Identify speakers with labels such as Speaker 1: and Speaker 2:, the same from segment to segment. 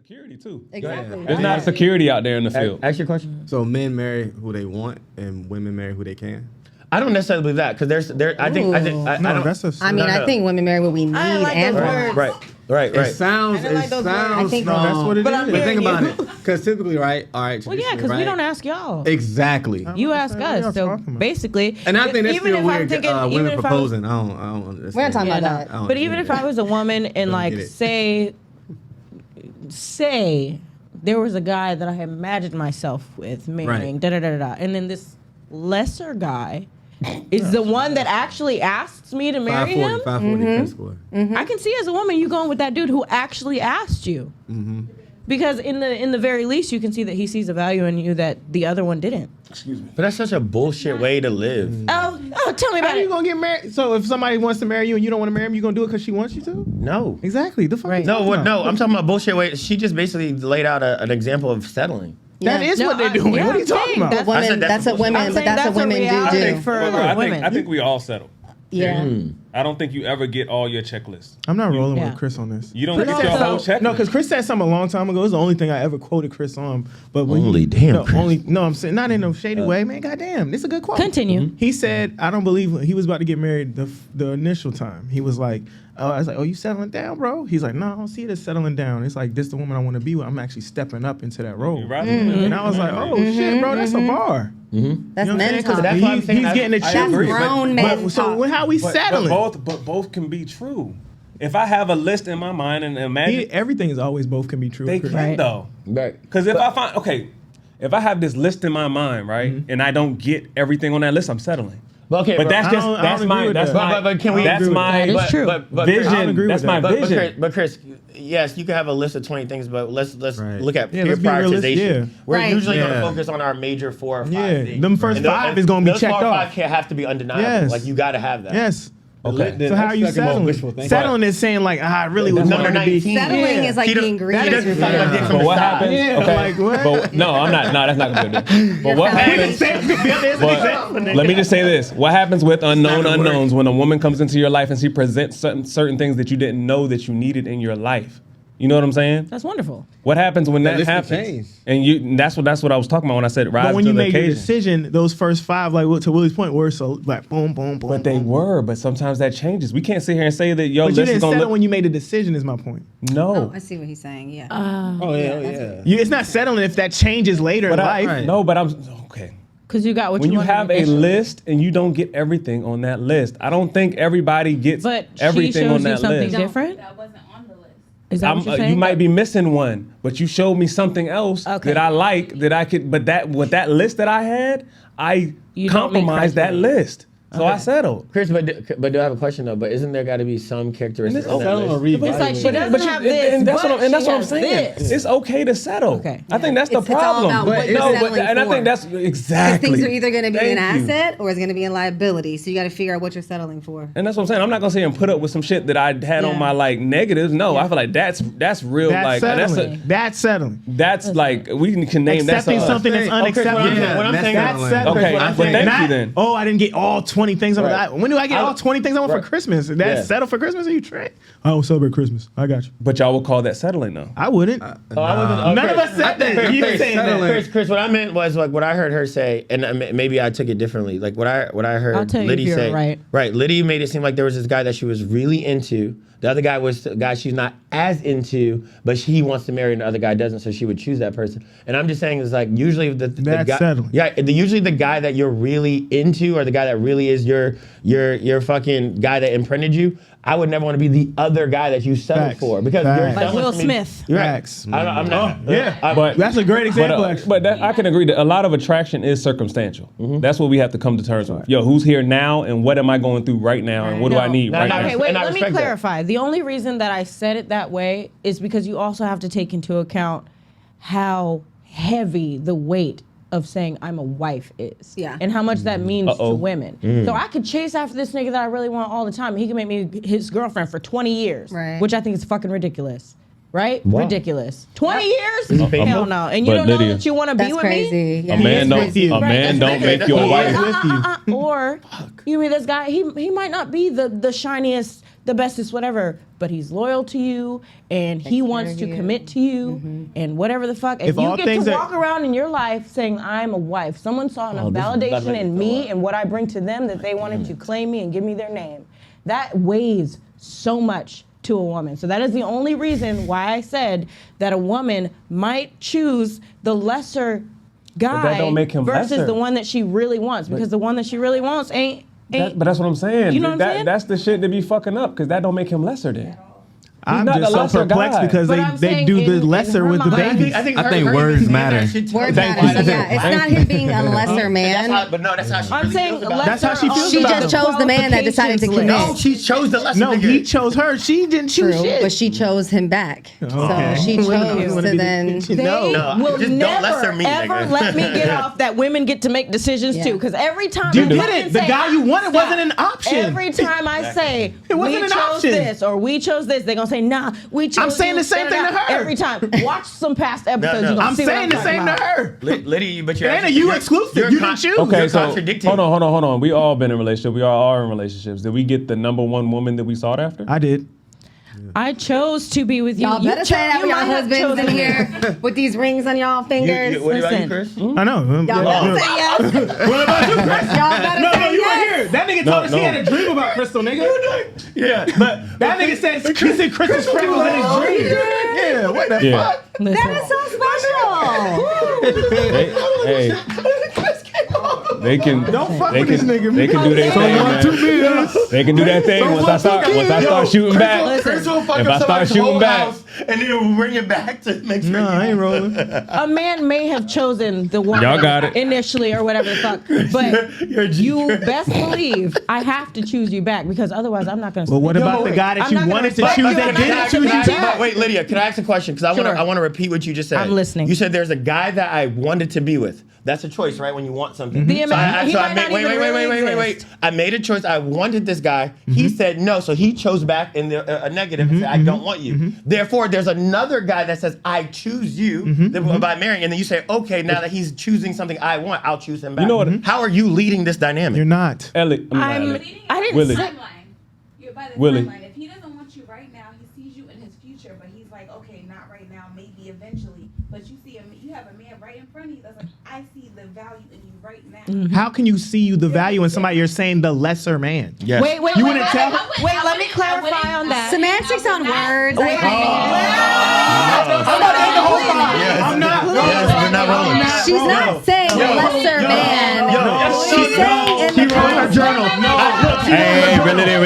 Speaker 1: security too.
Speaker 2: Exactly.
Speaker 1: There's not security out there in the field.
Speaker 3: Ask your question.
Speaker 4: So men marry who they want, and women marry who they can.
Speaker 3: I don't necessarily believe that because I think I
Speaker 5: No,
Speaker 3: don't.
Speaker 5: that's a.
Speaker 2: I mean,
Speaker 3: No,
Speaker 2: I
Speaker 3: no.
Speaker 2: think women marry what we need
Speaker 6: I like
Speaker 2: and
Speaker 6: those
Speaker 2: want.
Speaker 6: words.
Speaker 3: Right.
Speaker 4: It sounds.
Speaker 6: I like
Speaker 4: It
Speaker 6: those
Speaker 4: sounds.
Speaker 6: words.
Speaker 2: I think
Speaker 4: strong.
Speaker 5: that's what it
Speaker 6: But
Speaker 5: is.
Speaker 6: I'm
Speaker 4: But think
Speaker 6: hearing
Speaker 4: about it, because typically, right? All right.
Speaker 6: Well, yeah, because
Speaker 4: right?
Speaker 6: we don't ask y'all.
Speaker 4: Exactly.
Speaker 6: You
Speaker 5: I'm
Speaker 6: ask
Speaker 5: saying, what
Speaker 6: us.
Speaker 5: y'all
Speaker 6: So
Speaker 5: talking about?
Speaker 4: And
Speaker 6: basically,
Speaker 4: I think that's
Speaker 6: even
Speaker 4: still
Speaker 6: if I'm
Speaker 4: weird.
Speaker 6: thinking, even
Speaker 4: Women
Speaker 6: if I was,
Speaker 4: proposing. I don't understand.
Speaker 2: We're not talking
Speaker 6: yeah,
Speaker 2: about
Speaker 6: no.
Speaker 2: that.
Speaker 4: I don't
Speaker 6: But even
Speaker 4: get
Speaker 6: if
Speaker 4: it.
Speaker 6: I was a woman and like
Speaker 4: get it.
Speaker 6: say there was a guy that I imagined myself with marrying,
Speaker 4: Right.
Speaker 6: da da da da, da, and then this lesser guy is the one that actually asks me to marry
Speaker 4: 540,
Speaker 6: him.
Speaker 4: 540 credit score.
Speaker 6: I can see as a woman you going with that dude who actually asked you. Because in the very least you can see that he sees a value in you that the other one didn't.
Speaker 3: But that's such a bullshit way to live.
Speaker 6: Oh, tell me
Speaker 5: How
Speaker 6: about
Speaker 5: are you
Speaker 6: it.
Speaker 5: gonna get married? So if somebody wants to marry you and you don't want to marry him, you gonna do it because she wants you to?
Speaker 3: No.
Speaker 5: Exactly. The fuck.
Speaker 6: Right.
Speaker 5: you
Speaker 3: No,
Speaker 5: talking
Speaker 3: what?
Speaker 5: about?
Speaker 3: No, I'm talking about bullshit way. She just basically laid out an example of settling.
Speaker 5: That
Speaker 2: Yeah.
Speaker 5: is
Speaker 6: No,
Speaker 5: what they're doing.
Speaker 6: yeah,
Speaker 5: what are you
Speaker 6: I'm
Speaker 5: talking
Speaker 6: saying
Speaker 5: about?
Speaker 6: that's-
Speaker 2: Women,
Speaker 3: I said
Speaker 2: that's
Speaker 3: that's
Speaker 2: what
Speaker 3: a bullshit.
Speaker 2: women,
Speaker 6: I'm
Speaker 2: but
Speaker 6: saying
Speaker 2: that's what
Speaker 6: that's a
Speaker 2: women
Speaker 6: reality
Speaker 2: do.
Speaker 6: for
Speaker 1: I
Speaker 6: women.
Speaker 1: think we all settle.
Speaker 2: Yeah.
Speaker 1: I don't think you ever get all your checklists.
Speaker 5: I'm not rolling
Speaker 6: Yeah.
Speaker 5: with Chris on this.
Speaker 1: You don't
Speaker 5: Chris
Speaker 1: get
Speaker 5: said
Speaker 1: your whole
Speaker 5: something-
Speaker 1: checklist.
Speaker 5: No, because Chris said something a long time ago. It's the only thing I ever quoted Chris on. But when
Speaker 3: Only, damn,
Speaker 5: No,
Speaker 3: Chris.
Speaker 5: I'm saying not in no shady way, man. Goddamn, this is a good quote.
Speaker 6: Continue.
Speaker 5: He said, "I don't believe he was about to get married the initial time. He was like, I was like, oh, you settling down, bro? He's like, no, I don't see it as settling down. It's like this the woman I want to be with. I'm actually stepping up into that role.
Speaker 1: You're right.
Speaker 5: And I was like, oh shit, bro, that's a bar.
Speaker 2: That's
Speaker 5: You know what I'm
Speaker 2: men
Speaker 5: saying? 'Cause
Speaker 2: talk.
Speaker 3: that's why I'm
Speaker 5: he's
Speaker 3: saying
Speaker 5: getting the
Speaker 1: I
Speaker 5: children.
Speaker 1: agree,
Speaker 2: That's grown men
Speaker 5: So
Speaker 2: talk.
Speaker 5: how we
Speaker 1: But
Speaker 5: settling?
Speaker 1: both can be true. If I have a list in my mind and imagine
Speaker 5: Everything is always both can be true.
Speaker 1: they
Speaker 5: Chris.
Speaker 1: can though.
Speaker 3: Right.
Speaker 1: Because if I find if I have this list in my mind, right, and I don't get everything on that list, I'm settling.
Speaker 3: But okay,
Speaker 1: But that's
Speaker 5: I
Speaker 1: just
Speaker 5: don't- I
Speaker 1: that's
Speaker 5: don't
Speaker 1: my
Speaker 5: agree with
Speaker 1: that's
Speaker 5: that.
Speaker 1: my
Speaker 3: But can we
Speaker 1: that's
Speaker 3: agree with
Speaker 1: my
Speaker 6: that? That is true.
Speaker 3: But
Speaker 1: vision.
Speaker 5: I don't agree
Speaker 1: That's
Speaker 5: with
Speaker 1: my
Speaker 5: that.
Speaker 1: vision.
Speaker 3: But Chris, yes, you can have a list of 20 things, but let's
Speaker 4: Right.
Speaker 3: look at
Speaker 5: Yeah,
Speaker 3: peer
Speaker 5: let's be realistic,
Speaker 3: prioritization.
Speaker 5: yeah.
Speaker 3: We're
Speaker 2: Right.
Speaker 3: usually going to
Speaker 4: Yeah.
Speaker 3: focus on our major 4 or 5
Speaker 5: Yeah,
Speaker 3: things.
Speaker 5: them first
Speaker 3: And those-
Speaker 5: 5 is gonna be
Speaker 3: those
Speaker 5: checked
Speaker 3: 4 or 5
Speaker 5: off.
Speaker 3: can't have to be undeniable.
Speaker 5: Yes.
Speaker 3: Like you got to have that.
Speaker 5: Yes.
Speaker 1: Okay.
Speaker 5: So how are you settling? Settling is saying like, I really would
Speaker 3: Number
Speaker 5: want her to be.
Speaker 3: 19.
Speaker 2: Settling
Speaker 5: Yeah.
Speaker 2: is like
Speaker 3: She don't-
Speaker 2: being greedy.
Speaker 3: She doesn't suck my dick from
Speaker 1: But
Speaker 3: the
Speaker 1: what
Speaker 3: side.
Speaker 1: happens?
Speaker 5: Yeah,
Speaker 1: okay.
Speaker 5: like, what?
Speaker 1: But no, I'm not. No, that's not gonna be good. But what happens? But let me just say this: what happens with unknown unknowns when a woman comes into your life and she presents certain things that you didn't know that you needed in your life? You know what I'm saying?
Speaker 6: That's wonderful.
Speaker 1: What happens when that
Speaker 4: list can
Speaker 1: happens?
Speaker 4: change.
Speaker 1: And that's what I was talking about when I said rise
Speaker 5: But when
Speaker 1: to
Speaker 5: you
Speaker 1: the
Speaker 5: made your
Speaker 1: occasion.
Speaker 5: decision, those first 5, like to Willie's point, were so like boom, boom, boom.
Speaker 1: But they
Speaker 5: boom.
Speaker 1: were. But sometimes that changes. We can't sit here and say that your
Speaker 5: But you
Speaker 1: list is
Speaker 5: didn't
Speaker 1: gonna
Speaker 5: settle
Speaker 1: look.
Speaker 5: when you made the decision. Is my point.
Speaker 1: No.
Speaker 2: Oh, I see what he's saying. Yeah.
Speaker 4: Oh yeah.
Speaker 5: It's not settling if that changes later in
Speaker 1: But
Speaker 5: life.
Speaker 4: right.
Speaker 1: No, but I'm okay.
Speaker 6: Because you got what
Speaker 1: When you
Speaker 6: wanted
Speaker 1: have a
Speaker 6: initially.
Speaker 1: list and you don't get everything on that list, I don't think everybody gets
Speaker 6: But she
Speaker 1: everything on
Speaker 6: shows you
Speaker 1: that
Speaker 6: something
Speaker 1: list.
Speaker 6: different.
Speaker 7: That wasn't on the list.
Speaker 6: Is that what you're saying?
Speaker 1: You might be missing one, but you showed me something else
Speaker 6: Okay.
Speaker 1: that I like that I could. But that with that list that I had, I
Speaker 6: You don't make
Speaker 1: compromised that
Speaker 6: criteria.
Speaker 1: list, so I settled.
Speaker 3: Chris, but do I have a question though? But isn't there got to be some characteristics
Speaker 1: And
Speaker 3: on
Speaker 1: it's
Speaker 3: that
Speaker 1: okay.
Speaker 3: list?
Speaker 6: It's like she doesn't have this,
Speaker 1: and that's
Speaker 6: but
Speaker 1: what I'm
Speaker 6: she has
Speaker 1: saying.
Speaker 6: this.
Speaker 1: It's okay to settle.
Speaker 6: Okay.
Speaker 1: I think that's the
Speaker 2: It's all
Speaker 1: problem.
Speaker 2: about what you're
Speaker 1: no,
Speaker 2: settling
Speaker 1: and I
Speaker 2: for.
Speaker 1: think that's
Speaker 2: Because
Speaker 1: exactly.
Speaker 2: things are either going to be an
Speaker 1: Thank you.
Speaker 2: asset or it's going to be a liability. So you got to figure out what you're settling for.
Speaker 1: And that's what I'm saying. I'm not gonna sit here and put up with some shit that I had on
Speaker 2: Yeah.
Speaker 1: my like negatives. No, I feel like that's real.
Speaker 5: That's
Speaker 1: like
Speaker 5: settling. That's settling.
Speaker 1: that's like we can name that
Speaker 5: Accepting something that's
Speaker 4: Okay,
Speaker 5: unacceptable.
Speaker 3: Chris, what I'm saying-
Speaker 5: That's
Speaker 4: settling.
Speaker 5: settling.
Speaker 1: Okay,
Speaker 5: What I'm
Speaker 1: but
Speaker 5: saying.
Speaker 1: thank you
Speaker 5: Not,
Speaker 1: then.
Speaker 5: oh, I didn't get all 20 things.
Speaker 3: Right.
Speaker 5: When do I get all 20 things I want for
Speaker 3: Right.
Speaker 5: Christmas? That's
Speaker 3: Yeah.
Speaker 5: settle for Christmas? Are you trick? I don't celebrate Christmas. I got you.
Speaker 1: But y'all would call that settling though.
Speaker 5: I wouldn't.
Speaker 3: Oh, I wasn't- oh,
Speaker 5: None
Speaker 3: Chris,
Speaker 5: of us said that.
Speaker 3: Chris,
Speaker 5: You
Speaker 3: Chris,
Speaker 5: saying that.
Speaker 3: Chris, what I meant was like what I heard her say, and maybe I took it differently. Like what I heard
Speaker 6: I'll tell you
Speaker 3: Liddy
Speaker 6: if you're
Speaker 3: say.
Speaker 6: right.
Speaker 3: Right, Liddy made it seem like there was this guy that she was really into. The other guy was a guy she's not as into, but he wants to marry and the other guy doesn't, so she would choose that person. And I'm just saying is like usually the
Speaker 5: That's
Speaker 3: guy,
Speaker 5: settling.
Speaker 3: yeah, usually the guy that you're really into or the guy that really is your fucking guy that imprinted you. I would never want to be the other guy that you settled
Speaker 5: Facts.
Speaker 3: for because
Speaker 5: Facts.
Speaker 3: you're
Speaker 5: Like
Speaker 6: Like
Speaker 3: selling
Speaker 6: Will
Speaker 3: to me-
Speaker 6: Smith.
Speaker 3: You're right.
Speaker 5: Facts.
Speaker 3: I'm not.
Speaker 5: Yeah.
Speaker 1: But
Speaker 5: That's a great example, actually.
Speaker 1: But I can agree that a lot of attraction is circumstantial. That's what we have to come to terms with. Yo, who's here now, and what am I going through right now, and what do I need
Speaker 3: No,
Speaker 1: right
Speaker 3: no,
Speaker 1: now?
Speaker 6: Okay, wait,
Speaker 3: And I
Speaker 6: let me
Speaker 3: respect that.
Speaker 6: clarify. The only reason that I said it that way is because you also have to take into account how heavy the weight of saying I'm a wife is.
Speaker 2: Yeah.
Speaker 6: And how much that means
Speaker 1: Uh-oh.
Speaker 6: to women. So I could chase after this nigga that I really want all the time. He can make me his girlfriend for 20 years.
Speaker 2: Right.
Speaker 6: Which I think is fucking ridiculous. Right?
Speaker 3: Wow.
Speaker 6: Ridiculous. 20 years?
Speaker 3: painful.
Speaker 6: Hell no. And you
Speaker 1: But
Speaker 6: don't know
Speaker 1: Lydia-
Speaker 6: that you want to be
Speaker 2: That's
Speaker 6: with me?
Speaker 2: crazy. Yeah,
Speaker 1: A man
Speaker 2: he
Speaker 1: don't.
Speaker 2: is with you.
Speaker 1: A man don't make your
Speaker 3: He is
Speaker 1: wife.
Speaker 5: with you.
Speaker 6: Or you mean this guy? He might not be the shiniest the bestest, whatever, but he's loyal to you and he wants to commit to you and whatever the fuck. And
Speaker 5: If
Speaker 6: you
Speaker 5: all
Speaker 6: get
Speaker 5: things
Speaker 6: to
Speaker 5: are-
Speaker 6: walk around in your life saying, I'm a wife. Someone saw enough validation in me and what I bring to them that they wanted to claim me and give me their name. That weighs so much to a woman. So that is the only reason why I said that a woman might choose the lesser guy
Speaker 1: that don't make him
Speaker 6: versus
Speaker 1: lesser.
Speaker 6: the one that she really wants, because the one that she really wants ain't.
Speaker 1: But that's what I'm saying.
Speaker 6: You know what I'm saying?
Speaker 1: That's the shit that be fucking up, because that don't make him lesser then.
Speaker 5: I'm
Speaker 1: not
Speaker 5: just
Speaker 1: the
Speaker 5: so
Speaker 1: lesser
Speaker 5: perplexed
Speaker 1: guy.
Speaker 5: because
Speaker 6: But I'm
Speaker 5: they
Speaker 6: saying
Speaker 5: do
Speaker 6: in
Speaker 5: the lesser
Speaker 6: her
Speaker 5: with the
Speaker 6: mind-
Speaker 5: babies.
Speaker 4: I think
Speaker 7: think words matter.
Speaker 2: Word
Speaker 1: Thank
Speaker 2: matters.
Speaker 1: you.
Speaker 2: So yeah, it's not him being a lesser man.
Speaker 3: But no, that's how she
Speaker 6: I'm
Speaker 3: really
Speaker 6: saying
Speaker 3: feels about it.
Speaker 5: That's how she feels
Speaker 2: She
Speaker 5: about
Speaker 2: just
Speaker 5: it.
Speaker 2: chose the man that decided to
Speaker 6: Qualifications
Speaker 2: commit.
Speaker 3: No, she chose the lesser
Speaker 5: No,
Speaker 3: nigga.
Speaker 5: he chose her. She didn't choose
Speaker 2: True,
Speaker 5: shit.
Speaker 2: but she chose him back.
Speaker 5: Okay.
Speaker 2: So she
Speaker 5: Women
Speaker 2: chose
Speaker 5: wanna
Speaker 2: to
Speaker 5: be-
Speaker 2: then.
Speaker 6: They
Speaker 3: No,
Speaker 6: will
Speaker 3: just don't lesser
Speaker 6: never
Speaker 3: me,
Speaker 6: ever
Speaker 3: nigga.
Speaker 6: let me get off that women get to make decisions
Speaker 2: Yeah.
Speaker 6: too. Because every time
Speaker 5: You
Speaker 6: I
Speaker 5: did
Speaker 6: fucking
Speaker 5: it. The
Speaker 6: say,
Speaker 5: guy you wanted
Speaker 6: stop.
Speaker 5: wasn't an option.
Speaker 6: Every time I say
Speaker 5: It wasn't
Speaker 6: we
Speaker 5: an
Speaker 6: chose
Speaker 5: option.
Speaker 6: this or we chose this, they're gonna say, nah, we chose.
Speaker 5: I'm saying
Speaker 6: you,
Speaker 5: the same thing to her.
Speaker 6: Every time. Watch some past episodes.
Speaker 3: no.
Speaker 6: You're gonna
Speaker 5: I'm
Speaker 6: see what
Speaker 5: saying the
Speaker 6: talking
Speaker 5: same to
Speaker 6: about.
Speaker 5: her.
Speaker 3: Liddy, but you're
Speaker 5: It ain't a
Speaker 3: actually-
Speaker 5: you
Speaker 3: you're-
Speaker 5: exclusive.
Speaker 3: you're
Speaker 5: You
Speaker 3: con-
Speaker 5: didn't choose.
Speaker 1: Okay,
Speaker 3: You're
Speaker 1: so
Speaker 3: contradicting.
Speaker 1: hold on. We all been in a relationship. We all are in relationships. Did we get the number one woman that we sought after?
Speaker 5: I did.
Speaker 6: I chose to be with you.
Speaker 2: Y'all
Speaker 6: You
Speaker 2: better say that
Speaker 6: you
Speaker 2: with y'all
Speaker 6: might have
Speaker 2: husbands in
Speaker 6: chosen me.
Speaker 2: here with these rings on y'all fingers.
Speaker 3: What about you,
Speaker 6: Listen.
Speaker 3: Chris?
Speaker 5: I know.
Speaker 2: Y'all better say yes.
Speaker 5: What about you, Chris?
Speaker 2: Y'all better
Speaker 5: No,
Speaker 2: say
Speaker 5: you were
Speaker 2: yes.
Speaker 5: here. That nigga
Speaker 1: No,
Speaker 5: told us he
Speaker 1: no.
Speaker 5: had a dream about Crystal, nigga.
Speaker 3: Yeah, but
Speaker 5: That nigga said Crystal Spring was in his dream. Yeah, what the
Speaker 1: Yeah.
Speaker 5: fuck?
Speaker 6: Listen.
Speaker 2: That is so special.
Speaker 1: Hey, they can.
Speaker 5: Don't fuck
Speaker 1: They
Speaker 5: with this
Speaker 1: can.
Speaker 5: nigga.
Speaker 1: They can do their thing, man. They can do that thing once I start shooting back.
Speaker 3: Chris will fuck
Speaker 1: If
Speaker 3: up
Speaker 1: I start
Speaker 3: somebody's
Speaker 1: shooting
Speaker 3: whole
Speaker 1: back.
Speaker 3: house and then we'll bring it back to make sure.
Speaker 5: No, I ain't rolling.
Speaker 6: A man may have chosen the woman
Speaker 1: Y'all got it.
Speaker 6: initially or whatever the fuck, but
Speaker 3: You're a G.
Speaker 6: you best believe I have to choose you back, because otherwise I'm not going to.
Speaker 5: Well, what about the guy that
Speaker 6: I'm
Speaker 5: you
Speaker 6: not gonna
Speaker 5: wanted to
Speaker 6: respect
Speaker 5: choose
Speaker 6: you,
Speaker 5: that
Speaker 6: I'm not
Speaker 5: didn't
Speaker 6: gonna
Speaker 5: choose you
Speaker 6: respect
Speaker 5: back?
Speaker 6: you.
Speaker 3: Wait, Lydia, can I ask a question? Because
Speaker 6: Sure.
Speaker 3: I want to repeat what you just said.
Speaker 6: I'm listening.
Speaker 3: You said there's a guy that I wanted to be with. That's a choice, right? When you want something.
Speaker 6: The man- he might not
Speaker 3: wait,
Speaker 6: even really
Speaker 3: wait.
Speaker 6: exist.
Speaker 3: I made a choice. I wanted this guy. He said no, so he chose back in the a negative and said, I don't want you. Therefore, there's another guy that says, I choose you by marrying, and then you say, okay, now that he's choosing something I want, I'll choose him back.
Speaker 1: know what?
Speaker 3: How are you leading this dynamic?
Speaker 5: You're not.
Speaker 1: Ellie,
Speaker 6: I didn't
Speaker 1: Willie.
Speaker 6: say.
Speaker 8: Timeline. You're by the
Speaker 1: Willie.
Speaker 8: timeline. If he doesn't want you right now, he sees you in his future, but he's like, okay, not right now, maybe eventually. But you have a man right in front of you that's like, I see the value in you right now.
Speaker 5: How can you see the value in somebody you're saying the lesser man?
Speaker 3: Yes.
Speaker 6: Wait,
Speaker 5: You wouldn't tell?
Speaker 6: Wait, let me clarify on that.
Speaker 2: Semantics on words.
Speaker 6: Wait,
Speaker 5: I'm not.
Speaker 3: Yes, we're not rolling.
Speaker 2: She's not saying lesser man. She's saying in
Speaker 5: She
Speaker 2: the
Speaker 5: wrote her journal.
Speaker 1: Hey, reel it in.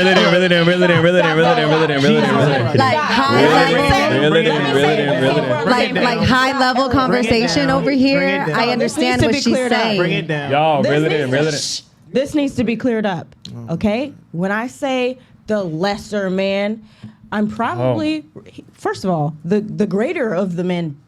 Speaker 2: like high level,
Speaker 1: Reel it in.
Speaker 2: like high level conversation over here. I understand
Speaker 6: This
Speaker 2: what
Speaker 6: needs to be
Speaker 2: she's
Speaker 6: cleared up.
Speaker 2: saying.
Speaker 5: Bring it down.
Speaker 1: Y'all, reel it in.
Speaker 6: This needs to be cleared up, okay? When I say the lesser man, I'm probably, first of all, the greater of the men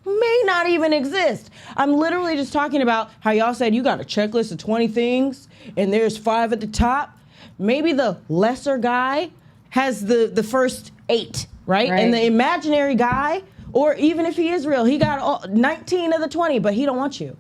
Speaker 6: may not even exist. I'm literally just talking about how y'all said you got a checklist of 20 things and there's 5 at the top. Maybe the lesser guy has the first 8, right?
Speaker 2: Right.
Speaker 6: And the imaginary guy, or even if he is real, he got all 19 of the 20, but he don't want you.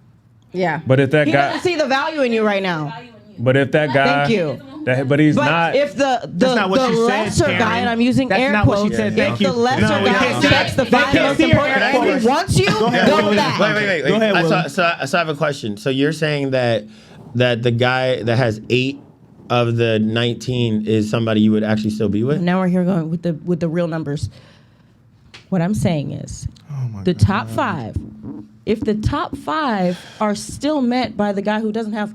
Speaker 2: Yeah.
Speaker 1: But if that
Speaker 6: He
Speaker 1: guy,
Speaker 6: doesn't see the value in you right now.
Speaker 1: but if that guy,
Speaker 6: Thank you.
Speaker 1: But he's
Speaker 6: But
Speaker 1: not.
Speaker 6: if the
Speaker 5: not what she said,
Speaker 6: lesser
Speaker 5: Karen.
Speaker 6: guy, and I'm using
Speaker 5: That's
Speaker 6: air
Speaker 5: not what she
Speaker 6: quotes,
Speaker 5: said.
Speaker 6: if
Speaker 5: Thank
Speaker 6: the
Speaker 5: you.
Speaker 6: lesser
Speaker 5: No, we
Speaker 6: guy
Speaker 5: can't see
Speaker 6: checks
Speaker 5: it.
Speaker 6: the
Speaker 5: They
Speaker 6: 5
Speaker 5: can't
Speaker 6: most
Speaker 5: see it.
Speaker 6: important,
Speaker 5: Can I
Speaker 6: and he wants you, go
Speaker 5: ahead,
Speaker 6: with that.
Speaker 3: Wait.
Speaker 5: Go ahead, Willie.
Speaker 3: So I have a question. So you're saying that the guy that has 8 of the 19 is somebody you would actually still be with?
Speaker 6: Now we're here going with the real numbers. What I'm saying is, the top 5. If the top 5 are still met by the guy who doesn't have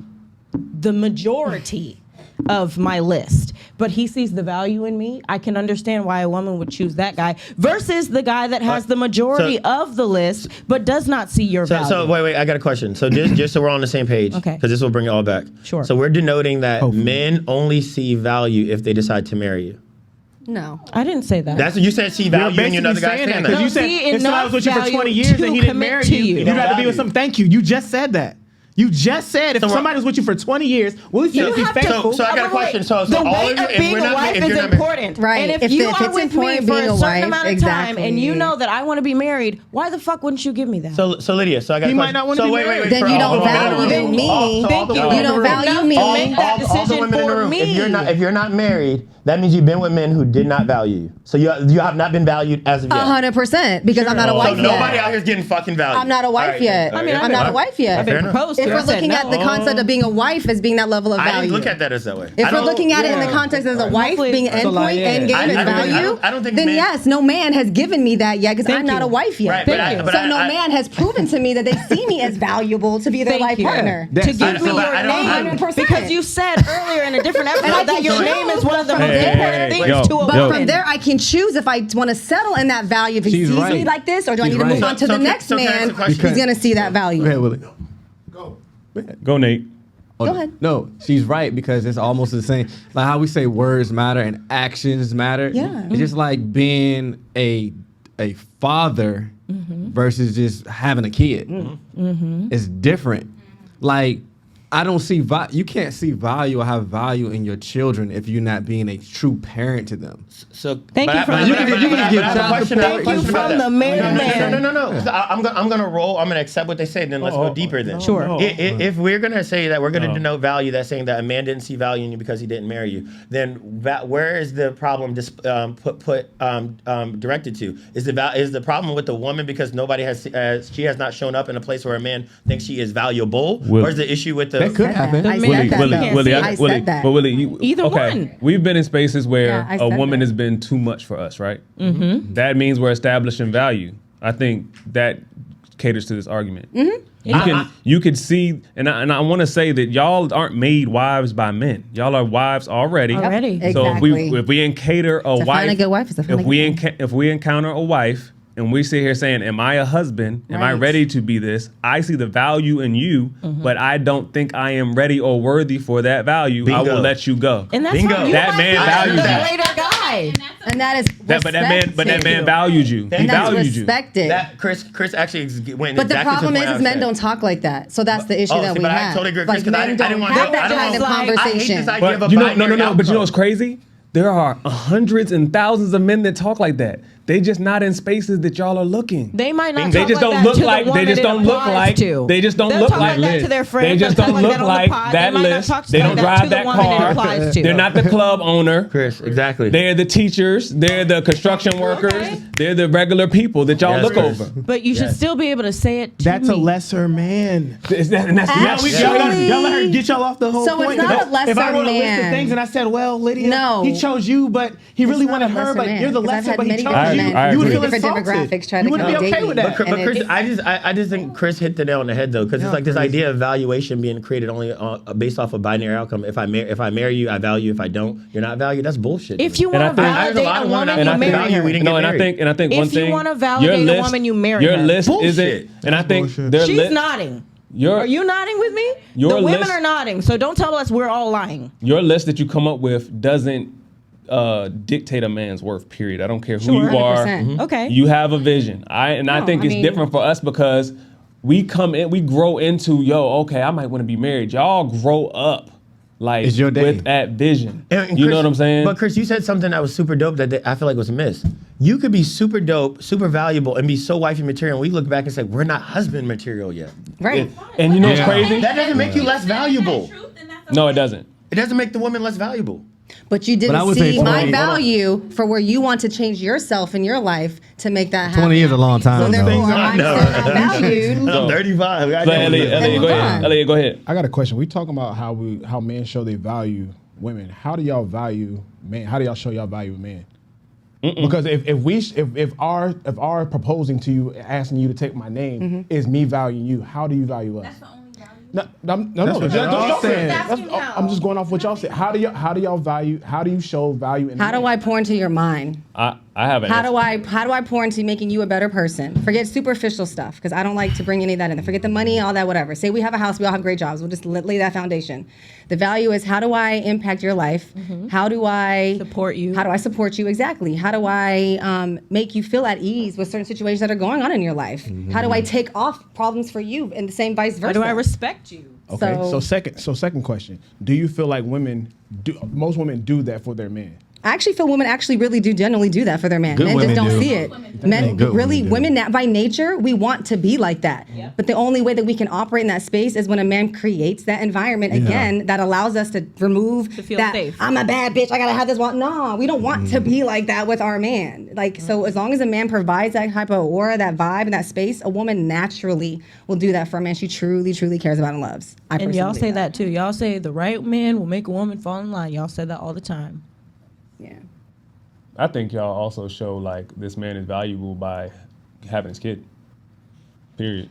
Speaker 6: the majority of my list, but he sees the value in me, I can understand why a woman would choose that guy versus the guy that has the majority of the list but does not see your value.
Speaker 3: So wait, I got a question. So just so we're on the same page,
Speaker 6: Okay.
Speaker 3: because this will bring it all back.
Speaker 6: Sure.
Speaker 3: So we're denoting that
Speaker 5: Hopefully.
Speaker 3: men only see value if they decide to marry you.
Speaker 2: No.
Speaker 6: I didn't say that.
Speaker 3: That's what you said. See value in you, another guy saying
Speaker 5: because
Speaker 3: that.
Speaker 5: you said
Speaker 6: see
Speaker 5: if somebody was with you for
Speaker 6: enough
Speaker 5: 20
Speaker 6: value
Speaker 5: years and he
Speaker 6: to
Speaker 5: didn't
Speaker 6: commit
Speaker 5: marry
Speaker 6: to
Speaker 5: you,
Speaker 6: you.
Speaker 5: you'd rather be
Speaker 3: Value.
Speaker 5: with some. Thank you. You just said that. You just said if
Speaker 3: So
Speaker 5: somebody was with you for 20 years, Willie said
Speaker 6: You
Speaker 5: if he's
Speaker 6: have to-
Speaker 5: faithful.
Speaker 3: So I got a question. So
Speaker 6: the
Speaker 3: all
Speaker 6: weight
Speaker 3: of you,
Speaker 6: of
Speaker 3: if
Speaker 6: being
Speaker 3: we're
Speaker 6: a
Speaker 3: not,
Speaker 6: wife
Speaker 3: if
Speaker 6: is
Speaker 3: you're not,
Speaker 6: important,
Speaker 2: Right.
Speaker 6: And if
Speaker 2: If
Speaker 6: you
Speaker 2: it's
Speaker 6: are with me
Speaker 2: important
Speaker 6: for
Speaker 2: being
Speaker 6: a
Speaker 2: a
Speaker 6: certain
Speaker 2: wife,
Speaker 6: amount of time, and you
Speaker 2: exactly.
Speaker 6: know that I want to be married, why the fuck wouldn't you give me that?
Speaker 3: So Lydia, so I got.
Speaker 5: He
Speaker 3: a
Speaker 5: might
Speaker 3: question.
Speaker 5: not wanna
Speaker 3: so
Speaker 5: be
Speaker 3: wait,
Speaker 5: married.
Speaker 3: wait.
Speaker 2: Then
Speaker 3: for
Speaker 2: you
Speaker 3: all
Speaker 2: don't
Speaker 3: the women in the
Speaker 2: value
Speaker 3: room.
Speaker 2: me.
Speaker 3: So all the
Speaker 6: Thank you.
Speaker 3: women
Speaker 2: You don't
Speaker 3: in the room.
Speaker 2: value me.
Speaker 6: To make that
Speaker 3: all the
Speaker 6: decision
Speaker 3: women in the
Speaker 6: for
Speaker 3: room.
Speaker 6: me.
Speaker 3: If you're not married, That means you've been with men who did not value you. So you have not been valued as of yet.
Speaker 2: 100%, because I'm not a
Speaker 3: So
Speaker 2: wife
Speaker 3: nobody
Speaker 2: yet.
Speaker 3: out here is getting fucking valued.
Speaker 2: I'm not a wife
Speaker 3: All right.
Speaker 2: yet.
Speaker 3: I mean,
Speaker 2: I'm not a wife yet.
Speaker 6: I've been
Speaker 3: enough.
Speaker 6: proposed to.
Speaker 2: If
Speaker 6: I
Speaker 2: we're
Speaker 6: said
Speaker 2: looking
Speaker 6: no.
Speaker 2: at the concept of being a wife as being that level of
Speaker 3: I
Speaker 2: value.
Speaker 3: didn't look at that as that way.
Speaker 2: If
Speaker 3: I
Speaker 2: we're
Speaker 3: don't-
Speaker 2: looking at it in the context as a wife
Speaker 6: Hopefully-
Speaker 2: being an
Speaker 7: So, like,
Speaker 2: endpoint,
Speaker 7: yeah.
Speaker 2: end game
Speaker 3: I
Speaker 2: is
Speaker 3: don't think-
Speaker 2: value,
Speaker 3: I don't think
Speaker 2: then
Speaker 3: men-
Speaker 2: yes, no man has given me that yet because I'm
Speaker 6: Thank
Speaker 2: not
Speaker 6: you.
Speaker 2: a wife yet.
Speaker 3: Right, but I- but
Speaker 2: so
Speaker 3: I-
Speaker 2: no
Speaker 3: I-
Speaker 2: man has proven to me that they see me as valuable to be their
Speaker 6: Thank
Speaker 2: life
Speaker 6: you.
Speaker 2: partner.
Speaker 6: To give me
Speaker 3: I
Speaker 6: your
Speaker 3: don't-
Speaker 6: name
Speaker 2: 100%.
Speaker 6: because you said earlier in a different
Speaker 2: I
Speaker 6: episode that
Speaker 2: can
Speaker 6: your
Speaker 2: choose
Speaker 6: name is one of the
Speaker 2: from
Speaker 6: most
Speaker 2: there.
Speaker 6: important things
Speaker 1: Yo,
Speaker 6: to a
Speaker 2: But
Speaker 1: yo.
Speaker 2: from there, I can choose if I want to settle in that value. If he
Speaker 7: She's
Speaker 2: sees me
Speaker 7: right.
Speaker 2: like this, or do I
Speaker 7: She's
Speaker 2: need to move
Speaker 7: right.
Speaker 2: on to
Speaker 3: So
Speaker 2: the
Speaker 3: can-
Speaker 2: next
Speaker 3: so can I ask
Speaker 2: man
Speaker 3: a question?
Speaker 2: who's going to see that value?
Speaker 4: Go ahead, Willie.
Speaker 1: Go, Nate.
Speaker 2: Go ahead.
Speaker 7: No, she's right because it's almost the same. Like how we say words matter and actions matter.
Speaker 2: Yeah.
Speaker 7: It's just like being a father versus just having a kid. It's different. Like I don't see you can't see value or have value in your children if you're not being a true parent to them.
Speaker 3: So
Speaker 6: Thank you for
Speaker 3: but
Speaker 6: you
Speaker 3: but-
Speaker 6: can-
Speaker 3: but-
Speaker 7: you can
Speaker 3: but I
Speaker 7: give
Speaker 3: have a
Speaker 7: child
Speaker 3: question- I have a
Speaker 7: support.
Speaker 3: question
Speaker 6: Thank you
Speaker 3: about
Speaker 6: from
Speaker 3: that.
Speaker 6: the married man.
Speaker 3: No. So I'm gonna roll. I'm gonna accept what they say. Then let's go deeper. Then
Speaker 6: Sure.
Speaker 3: If we're gonna say that we're gonna denote value, that's saying that a man didn't see value in you because he didn't marry you. Then where is the problem directed to? Is the problem with the woman because nobody she has not shown up in a place where a man thinks she is valuable, or is the issue with the?
Speaker 7: That could happen.
Speaker 2: I
Speaker 6: Willie,
Speaker 2: said that.
Speaker 6: Willie,
Speaker 2: though.
Speaker 6: Willie,
Speaker 2: I
Speaker 6: Willie,
Speaker 2: said that.
Speaker 1: But Willie, you,
Speaker 6: Either
Speaker 1: okay,
Speaker 6: one.
Speaker 1: we've been in spaces where
Speaker 2: Yeah, I
Speaker 1: a
Speaker 2: said
Speaker 1: woman
Speaker 2: that.
Speaker 1: has been too much for us, right? Mm-hmm. That means we're establishing value. I think that caters to this argument.
Speaker 2: Mm-hmm.
Speaker 1: You could see, and I want to say that y'all aren't made wives by men. Y'all are wives already.
Speaker 6: Already.
Speaker 2: Yep,
Speaker 1: So
Speaker 2: exactly.
Speaker 1: if we encater a
Speaker 2: To
Speaker 1: wife,
Speaker 2: find a good wife is to find a good wife.
Speaker 1: if we encounter a wife and we sit here saying, "Am I a husband? Am I
Speaker 2: Right.
Speaker 1: ready to be this?" I see the value in you, but I don't think I am ready or worthy for that value. I
Speaker 3: Bingo.
Speaker 1: will let you go.
Speaker 6: And that's
Speaker 3: Bingo.
Speaker 6: fine. You
Speaker 1: That
Speaker 6: might
Speaker 1: man
Speaker 6: be
Speaker 1: values
Speaker 6: the
Speaker 1: you.
Speaker 6: later guy.
Speaker 2: And that is
Speaker 1: But that man valued you. He
Speaker 2: And that's
Speaker 1: valued you.
Speaker 2: respected.
Speaker 3: That Chris actually went.
Speaker 2: But the
Speaker 3: exactly to
Speaker 2: problem
Speaker 3: point I
Speaker 2: is
Speaker 3: was
Speaker 2: men
Speaker 3: saying.
Speaker 2: don't talk like that. So that's the issue
Speaker 3: Oh,
Speaker 2: that
Speaker 3: see,
Speaker 2: we
Speaker 3: but I
Speaker 2: have.
Speaker 3: totally agree with
Speaker 2: Like
Speaker 3: Chris, 'cause I
Speaker 2: men
Speaker 3: didn't
Speaker 2: don't
Speaker 3: want
Speaker 2: have
Speaker 3: no-
Speaker 2: that
Speaker 3: I don't
Speaker 2: kind of
Speaker 3: want- I hate this
Speaker 2: conversation.
Speaker 3: idea of a
Speaker 1: But you know,
Speaker 3: binary
Speaker 1: no. But you know what's
Speaker 3: outcome.
Speaker 1: crazy? There are hundreds and thousands of men that talk like that. They just not in spaces that y'all are looking.
Speaker 6: They might not.
Speaker 1: They
Speaker 6: talk
Speaker 1: just
Speaker 6: like
Speaker 1: don't
Speaker 6: that
Speaker 1: look
Speaker 6: to the
Speaker 1: like. They
Speaker 6: woman
Speaker 1: just
Speaker 6: it
Speaker 1: don't look
Speaker 6: applies
Speaker 1: like.
Speaker 6: to.
Speaker 1: They just don't
Speaker 6: They'll
Speaker 1: look
Speaker 6: talk like that
Speaker 1: Liz.
Speaker 6: to their friends.
Speaker 1: They just
Speaker 6: They'll
Speaker 1: don't
Speaker 6: talk
Speaker 1: look
Speaker 6: that on the
Speaker 1: like
Speaker 6: pod.
Speaker 1: that
Speaker 6: They might not
Speaker 1: list.
Speaker 6: talk
Speaker 1: They
Speaker 6: like
Speaker 1: don't
Speaker 6: that
Speaker 1: drive
Speaker 6: to the
Speaker 1: that
Speaker 6: woman it
Speaker 1: car.
Speaker 6: applies to.
Speaker 1: They're not the club owner.
Speaker 3: Chris, exactly.
Speaker 1: They're the teachers. They're the construction workers.
Speaker 6: Okay.
Speaker 1: They're the regular people that y'all
Speaker 3: Yes,
Speaker 1: look
Speaker 3: Chris.
Speaker 1: over.
Speaker 6: But you should still be able to say it to
Speaker 5: That's
Speaker 6: me.
Speaker 5: a lesser man.
Speaker 1: And that's
Speaker 2: Actually-
Speaker 5: Y'all let her get y'all off the whole
Speaker 2: So it's
Speaker 5: point.
Speaker 2: not
Speaker 5: If
Speaker 2: a lesser
Speaker 5: if I wrote a list of
Speaker 2: man.
Speaker 5: things and I said, well, Lydia,
Speaker 2: No.
Speaker 5: he chose you, but he really
Speaker 2: It's not
Speaker 5: wanted
Speaker 2: a
Speaker 5: her,
Speaker 2: lesser
Speaker 5: but
Speaker 2: man,
Speaker 5: you're the
Speaker 2: 'cause I've
Speaker 5: lesser,
Speaker 2: had
Speaker 5: but he
Speaker 2: many
Speaker 5: chose
Speaker 1: different
Speaker 5: you.
Speaker 1: men
Speaker 5: You would
Speaker 2: with
Speaker 5: feel
Speaker 2: different
Speaker 5: insulted.
Speaker 2: demographics try to
Speaker 5: You wouldn't be
Speaker 2: come
Speaker 5: okay
Speaker 2: date
Speaker 5: with
Speaker 2: me.
Speaker 5: that.
Speaker 3: But
Speaker 2: And
Speaker 3: Chris,
Speaker 2: it's-
Speaker 3: I just think Chris hit the nail on the head though, because it's like this idea of valuation being created only based off a binary outcome. If I marry you, I value. If I don't, you're not valued. That's bullshit.
Speaker 6: If you
Speaker 1: And I
Speaker 6: want to
Speaker 1: think-
Speaker 3: There's a
Speaker 6: validate
Speaker 3: lot
Speaker 6: a
Speaker 3: of women
Speaker 6: woman,
Speaker 3: that
Speaker 6: you
Speaker 3: value
Speaker 6: marry
Speaker 3: we
Speaker 6: her.
Speaker 3: didn't
Speaker 1: No,
Speaker 3: get
Speaker 1: and I
Speaker 3: married.
Speaker 1: think
Speaker 6: If
Speaker 1: one
Speaker 6: you
Speaker 1: thing.
Speaker 6: wanna validate
Speaker 1: your
Speaker 6: a woman, you marry
Speaker 1: Your
Speaker 6: her.
Speaker 1: list
Speaker 3: Bullshit.
Speaker 1: isn't, and I think
Speaker 5: bullshit.
Speaker 1: their
Speaker 6: She's
Speaker 1: list.
Speaker 6: nodding.
Speaker 1: Your
Speaker 6: Are you nodding with me?
Speaker 1: Your
Speaker 6: The women
Speaker 1: list-
Speaker 6: are nodding. So don't tell us we're all lying.
Speaker 1: your list that you come up with doesn't dictate a man's worth. Period. I don't care who
Speaker 6: Sure.
Speaker 1: you are.
Speaker 2: 100%.
Speaker 6: Okay.
Speaker 1: You have a vision. I
Speaker 2: No,
Speaker 1: think
Speaker 2: I
Speaker 1: it's
Speaker 2: mean-
Speaker 1: different for us because we grow into okay, I might want to be married. Y'all grow up like
Speaker 7: It's your day.
Speaker 1: with that vision.
Speaker 3: And
Speaker 1: You
Speaker 3: Chris-
Speaker 1: know what I'm saying?
Speaker 3: But Chris, you said something that was super dope that I feel like was missed. You could be super dope, super valuable, and be so wifey material. And we look back and say we're not husband material yet.
Speaker 2: Right.
Speaker 1: and you know what's crazy?
Speaker 3: That doesn't make you less valuable.
Speaker 1: No, it doesn't.
Speaker 3: It doesn't make the woman less valuable.
Speaker 2: But you
Speaker 7: I
Speaker 2: didn't
Speaker 7: would say
Speaker 2: see my
Speaker 7: 20
Speaker 2: value for where you want to change yourself in your life to make that happen.
Speaker 7: 20 years a long
Speaker 2: So
Speaker 7: time.
Speaker 2: therefore,
Speaker 7: though.
Speaker 2: I'm still not valued.
Speaker 3: I'm 35.
Speaker 1: So, Elliot,
Speaker 2: Then
Speaker 1: go
Speaker 2: move
Speaker 1: ahead.
Speaker 2: on.
Speaker 1: Elliot, go ahead.
Speaker 9: I got a question. We talking about how men show they value women. How do y'all value men? How do y'all show y'all value men? Because if our proposing to you, asking you to take my name is me valuing you, how do you value us?
Speaker 8: That's the only value.
Speaker 9: No.
Speaker 7: That's what y'all saying.
Speaker 9: I'm just going off what y'all said. How do y'all value? How do you show value in?
Speaker 2: How do
Speaker 9: men?
Speaker 2: I pour into your mind?
Speaker 1: I have an
Speaker 2: How
Speaker 1: answer.
Speaker 2: do I pour into making you a better person? Forget superficial stuff because I don't like to bring any of that in there. Forget the money, all that, whatever. Say we have a house, we all have great jobs. We'll just lay that foundation. The value is how do I impact your life? How do I
Speaker 6: Support you.
Speaker 2: How do I support you exactly? How do I make you feel at ease with certain situations that are going on in your life? How do I take off problems for you and the same vice versa?
Speaker 6: Or do I respect you?
Speaker 9: Okay.
Speaker 2: So-
Speaker 9: So second question. Do you feel like most women do that for their men?
Speaker 2: I actually feel women actually really do generally do that for their man.
Speaker 7: Good
Speaker 2: Men just
Speaker 7: women
Speaker 2: don't
Speaker 7: do.
Speaker 2: see it. Men
Speaker 7: Good
Speaker 2: really,
Speaker 7: women do.
Speaker 2: women by nature, we want to be like that. But the only way that we can operate in that space is when a man creates that environment again that allows us to remove
Speaker 6: feel
Speaker 2: that.
Speaker 6: safe.
Speaker 2: I'm a bad bitch. I gotta have this. No, we don't want to be like that with our man. Like so, as long as a man provides that type of aura, that vibe, and that space, a woman naturally will do that for a man she truly, truly cares about and loves. I
Speaker 6: And y'all
Speaker 2: personally
Speaker 6: say
Speaker 2: believe
Speaker 6: that too. Y'all say the right man will make a woman fall in line. Y'all say that all the time.
Speaker 2: Yeah.
Speaker 1: I think y'all also show like this man is valuable by having his kid. Period.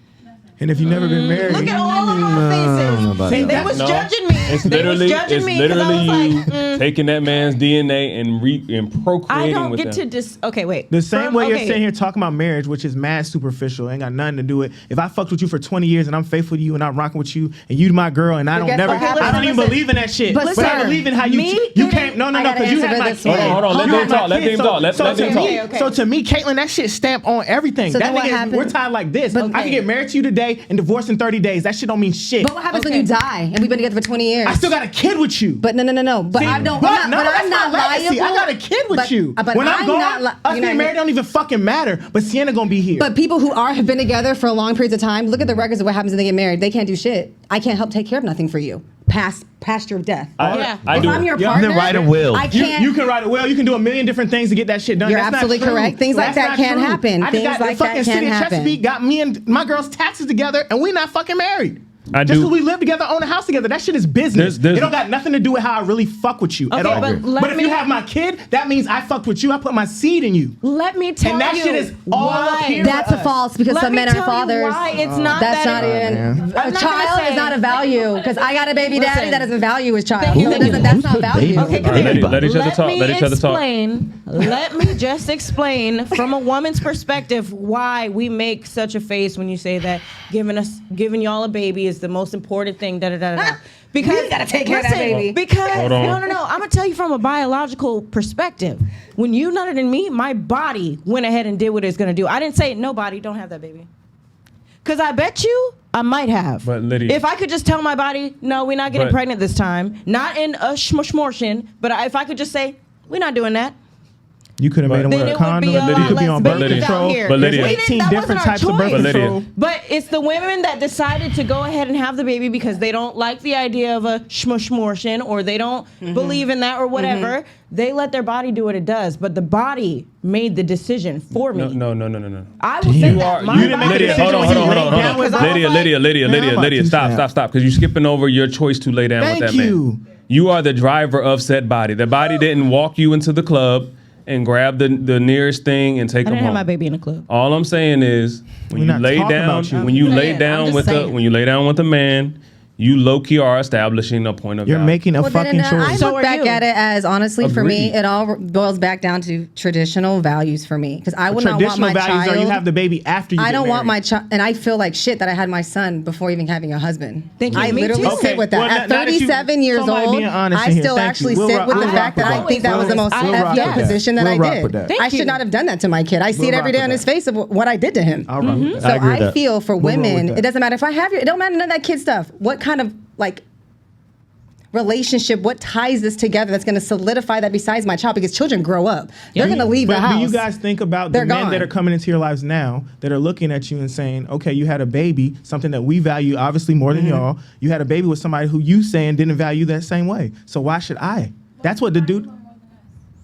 Speaker 5: And if you've never been married,
Speaker 6: Look at all of our faces.
Speaker 7: about
Speaker 6: See,
Speaker 7: that.
Speaker 6: they was
Speaker 1: No,
Speaker 6: judging me.
Speaker 1: It's
Speaker 6: They was
Speaker 1: literally,
Speaker 6: judging
Speaker 1: it's
Speaker 6: me 'cause I
Speaker 1: literally
Speaker 6: was
Speaker 1: you
Speaker 6: like,
Speaker 1: taking that man's DNA and
Speaker 6: I
Speaker 1: procreating
Speaker 6: don't
Speaker 1: with
Speaker 6: get
Speaker 1: them.
Speaker 6: to okay, wait.
Speaker 5: the same way you're
Speaker 6: okay.
Speaker 5: sitting here talking about marriage, which is mad superficial, ain't got nothing to do with. If I fucked with you for 20 years and I'm faithful to you and I'm rocking with you and you my girl and I don't
Speaker 2: guess
Speaker 5: never,
Speaker 2: what happens?
Speaker 5: I don't even
Speaker 2: Listen,
Speaker 5: believe in that shit.
Speaker 2: but
Speaker 5: But I
Speaker 2: sir,
Speaker 5: believe in how you
Speaker 6: me
Speaker 5: you
Speaker 6: getting-
Speaker 5: can't. No,
Speaker 2: I gotta
Speaker 5: because you
Speaker 2: answer
Speaker 5: had
Speaker 2: for
Speaker 5: my
Speaker 2: this
Speaker 5: kid.
Speaker 2: one.
Speaker 1: Hold on, let
Speaker 5: You
Speaker 1: them
Speaker 5: had my
Speaker 1: talk, let
Speaker 5: kid.
Speaker 1: them
Speaker 5: So-
Speaker 1: talk, let
Speaker 5: so
Speaker 1: them
Speaker 5: to
Speaker 1: talk.
Speaker 5: me-
Speaker 2: Okay.
Speaker 5: So to me, Caitlyn, that shit stamp on everything.
Speaker 2: So
Speaker 5: That
Speaker 2: then what
Speaker 5: nigga is-
Speaker 2: happens-
Speaker 5: we're tied like this.
Speaker 2: But-
Speaker 5: I can get married to you today and divorce in 30 days. That shit don't mean shit.
Speaker 2: But what happens when
Speaker 6: Okay.
Speaker 2: you die and we've been together for 20 years?
Speaker 5: I still got a kid with you.
Speaker 2: But no. But
Speaker 5: See,
Speaker 2: I don't.
Speaker 5: but
Speaker 2: I'm not,
Speaker 5: no,
Speaker 2: but
Speaker 5: that's
Speaker 2: I'm not
Speaker 5: my legacy.
Speaker 2: liable.
Speaker 5: I got a kid with
Speaker 2: But-
Speaker 5: you.
Speaker 2: but
Speaker 5: When I'm
Speaker 2: I'm
Speaker 5: gone,
Speaker 2: not li-
Speaker 5: us
Speaker 2: you're
Speaker 5: being
Speaker 2: not-
Speaker 5: married don't even fucking matter. But Sienna gonna be here.
Speaker 2: But people who have been together for long periods of time, look at the records of what happens when they get married. They can't do shit. I can't help take care of nothing for you past your death.
Speaker 6: Yeah.
Speaker 1: I
Speaker 2: if
Speaker 1: do.
Speaker 2: I'm your
Speaker 5: You
Speaker 2: partner,
Speaker 5: can
Speaker 10: write a will.
Speaker 2: I
Speaker 5: You,
Speaker 2: can't.
Speaker 5: you can write a will. You can do a million different things to get that shit done.
Speaker 2: You're
Speaker 5: That's not
Speaker 2: absolutely
Speaker 5: true.
Speaker 2: correct. Things like
Speaker 5: That's
Speaker 2: that
Speaker 5: not
Speaker 2: can
Speaker 5: true.
Speaker 2: happen.
Speaker 5: I just
Speaker 2: Things
Speaker 5: got
Speaker 2: like
Speaker 5: the
Speaker 2: that
Speaker 5: fucking
Speaker 2: can
Speaker 5: city of
Speaker 2: happen.
Speaker 5: Chesapeake got me and my girl's taxes together, and we not fucking married.
Speaker 1: I
Speaker 5: Just
Speaker 1: do.
Speaker 5: because we live together, own a house together, that shit is business.
Speaker 1: There's-
Speaker 5: it don't got nothing to do with how I really fuck with you at
Speaker 6: Okay,
Speaker 5: all.
Speaker 6: but let
Speaker 5: But if you
Speaker 6: me-
Speaker 5: have my kid, that means I fucked with you. I put my seed in you.
Speaker 6: Let me tell
Speaker 5: And that
Speaker 6: you
Speaker 5: shit is all
Speaker 6: why.
Speaker 5: up here.
Speaker 2: That's a false because
Speaker 6: Let
Speaker 2: some
Speaker 6: me
Speaker 2: men are
Speaker 6: tell you
Speaker 2: fathers.
Speaker 6: why it's not
Speaker 2: That's
Speaker 6: that
Speaker 2: not even.
Speaker 6: I'm
Speaker 2: A
Speaker 6: not gonna
Speaker 2: child
Speaker 6: say-
Speaker 2: is not a value because I got a baby daddy
Speaker 6: Listen.
Speaker 2: that doesn't value his child.
Speaker 6: Thank you.
Speaker 2: So that's not value.
Speaker 6: Okay, come
Speaker 1: All right,
Speaker 6: here.
Speaker 1: let each other talk. Let each other talk.
Speaker 6: Let me just explain from a woman's perspective why we make such a face when you say that giving y'all a baby is the most important thing. Da da da da. Because
Speaker 2: You gotta take care of that baby.
Speaker 6: Because
Speaker 1: Hold on.
Speaker 6: no. I'm gonna tell you from a biological perspective. When you nutted in me, my body went ahead and did what it's gonna do. I didn't say nobody don't have that baby. Cause I bet you I might have.
Speaker 1: But Lydia-
Speaker 6: if I could just tell my body, no, we're not getting
Speaker 1: But-
Speaker 6: pregnant this time. Not in a shmushmortion, but if I could just say, we're not doing that.
Speaker 5: You could have made him
Speaker 6: Then
Speaker 5: wear a
Speaker 6: it would
Speaker 5: condom.
Speaker 6: be a
Speaker 5: You
Speaker 6: lot
Speaker 5: could be
Speaker 6: less
Speaker 5: on birth
Speaker 6: babies out
Speaker 5: control.
Speaker 6: here.
Speaker 1: But Lydia-
Speaker 5: There's
Speaker 6: We didn't-
Speaker 5: 18
Speaker 6: that
Speaker 5: different
Speaker 6: wasn't our
Speaker 5: types of birth
Speaker 6: choice.
Speaker 1: But Lydia-
Speaker 5: control.
Speaker 6: But it's the women that decided to go ahead and have the baby because they don't like the idea of a shmushmortion or they don't believe in that or whatever. They let their body do what it does. But the body made the decision for me.
Speaker 1: No.
Speaker 6: I will say
Speaker 1: You
Speaker 6: that.
Speaker 1: are.
Speaker 6: My
Speaker 5: you didn't make
Speaker 6: body
Speaker 5: the
Speaker 1: Lydia,
Speaker 5: decision
Speaker 1: hold on.
Speaker 5: when you laid down with
Speaker 6: Because I was
Speaker 1: Lydia,
Speaker 6: like-
Speaker 1: Lydia,
Speaker 5: snap.
Speaker 1: stop. Because you're skipping over your choice to lay down
Speaker 5: Thank
Speaker 1: with that man.
Speaker 5: you.
Speaker 1: You are the driver of said body. The body didn't walk you into the club and grab the nearest thing and take
Speaker 6: I
Speaker 1: them
Speaker 6: didn't have
Speaker 1: home.
Speaker 6: my baby in the club.
Speaker 1: All I'm saying is when
Speaker 5: We're
Speaker 1: you
Speaker 5: not
Speaker 1: lay
Speaker 5: talking
Speaker 1: down,
Speaker 5: about you.
Speaker 1: when you
Speaker 2: I'm
Speaker 1: lay
Speaker 2: saying, I'm
Speaker 1: down
Speaker 2: just
Speaker 1: with
Speaker 2: saying.
Speaker 1: when you lay down with a man, you low key are establishing a point of
Speaker 5: You're
Speaker 1: value.
Speaker 5: making a
Speaker 2: Well,
Speaker 5: fucking
Speaker 2: then, I
Speaker 5: choice.
Speaker 6: So
Speaker 2: look
Speaker 6: are
Speaker 2: back
Speaker 6: you.
Speaker 2: at it as honestly for me,
Speaker 1: Agreed.
Speaker 2: it all boils back down to traditional values for me because I would not want
Speaker 5: Traditional
Speaker 2: my
Speaker 5: values
Speaker 2: child.
Speaker 5: are you have the baby after you
Speaker 2: I
Speaker 5: get
Speaker 2: don't want
Speaker 5: married.
Speaker 2: my child, and I feel like shit that I had my son before even having a husband.
Speaker 6: Thank you.
Speaker 2: I
Speaker 6: Me
Speaker 2: literally
Speaker 6: too.
Speaker 2: sit with that.
Speaker 5: well,
Speaker 2: At
Speaker 5: now that you-
Speaker 2: 37 years
Speaker 5: somebody
Speaker 2: old,
Speaker 5: being honest
Speaker 2: I
Speaker 5: in here.
Speaker 2: still
Speaker 5: Thank
Speaker 2: actually
Speaker 5: you. We'll
Speaker 2: sit
Speaker 5: rock-
Speaker 2: with the
Speaker 5: we'll
Speaker 2: fact
Speaker 5: rock
Speaker 2: that I
Speaker 5: with
Speaker 2: think
Speaker 6: that.
Speaker 2: that was the most
Speaker 6: We'll rock
Speaker 2: effed up
Speaker 6: with that.
Speaker 2: position that
Speaker 5: We'll
Speaker 2: I
Speaker 5: rock
Speaker 2: did.
Speaker 5: with that.
Speaker 2: I
Speaker 6: Thank
Speaker 2: should
Speaker 6: you.
Speaker 2: not have done that to my kid. I see
Speaker 5: We'll
Speaker 2: it every
Speaker 5: rock
Speaker 2: day on
Speaker 5: with
Speaker 2: his
Speaker 5: that.
Speaker 2: face of what I did to him.
Speaker 5: I'll rock with that.
Speaker 2: So
Speaker 10: I agree with
Speaker 2: I
Speaker 10: that.
Speaker 2: feel for
Speaker 5: We'll roll with
Speaker 2: women,
Speaker 5: that.
Speaker 2: it doesn't matter if I have it don't matter none of that kid stuff. What kind of like relationship, what ties this together that's going to solidify that besides my child because children grow up. They're going to leave the
Speaker 5: But
Speaker 2: house.
Speaker 5: do you guys think about the
Speaker 2: They're
Speaker 5: men
Speaker 2: gone.
Speaker 5: that are coming into your lives now that are looking at you and saying, okay, you had a baby, something that we value obviously more than y'all. You had a baby with somebody who you saying didn't value that same way. So why should I? That's what the dude,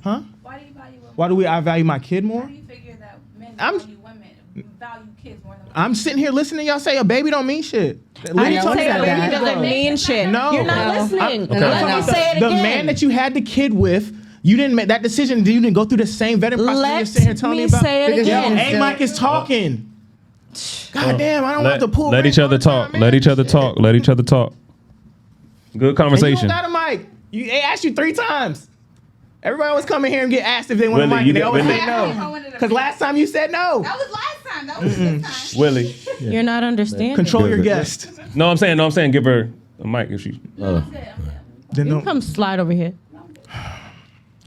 Speaker 5: huh?
Speaker 8: Why do you value women?
Speaker 5: Why do I value my kid more?
Speaker 8: How do you figure that men
Speaker 5: I'm-
Speaker 8: value women, value kids more than women?
Speaker 5: I'm sitting here listening to y'all say a baby don't mean shit.
Speaker 6: I
Speaker 5: Lydia
Speaker 6: didn't
Speaker 5: told me
Speaker 6: say a
Speaker 2: said
Speaker 6: baby
Speaker 2: that.
Speaker 6: doesn't mean shit.
Speaker 5: No.
Speaker 6: You're not
Speaker 2: No.
Speaker 6: listening.
Speaker 1: Okay.
Speaker 6: Let me
Speaker 2: No.
Speaker 6: say it
Speaker 5: The
Speaker 6: again.
Speaker 5: man that you had the kid with, you didn't make that decision. You didn't go through the same vetting process you're
Speaker 6: Let
Speaker 5: sitting here telling
Speaker 6: me
Speaker 5: me about.
Speaker 6: say it
Speaker 2: Because
Speaker 5: Yo,
Speaker 6: again.
Speaker 5: A Mike is talking. God damn, I don't want to pull.
Speaker 1: Let
Speaker 5: rank
Speaker 1: each other
Speaker 5: all the time,
Speaker 1: talk.
Speaker 5: man.
Speaker 1: Let each other talk. Let each other talk. Good
Speaker 5: And you
Speaker 1: conversation.
Speaker 5: don't got a mic. They asked you 3 times. Everybody always come in here and get asked if they want
Speaker 1: Willie,
Speaker 5: a mic,
Speaker 1: you
Speaker 5: and they
Speaker 1: got-
Speaker 5: always
Speaker 1: Willie.
Speaker 5: say
Speaker 8: I
Speaker 5: no.
Speaker 8: wanted to
Speaker 5: Because
Speaker 8: be-
Speaker 5: last time you said no.
Speaker 8: That was last time. That was this time.
Speaker 1: Willie.
Speaker 6: You're not understanding.
Speaker 5: Control your guest.
Speaker 1: No, I'm saying give her a mic if she.
Speaker 5: Then
Speaker 6: You
Speaker 5: don't.
Speaker 6: come slide over here.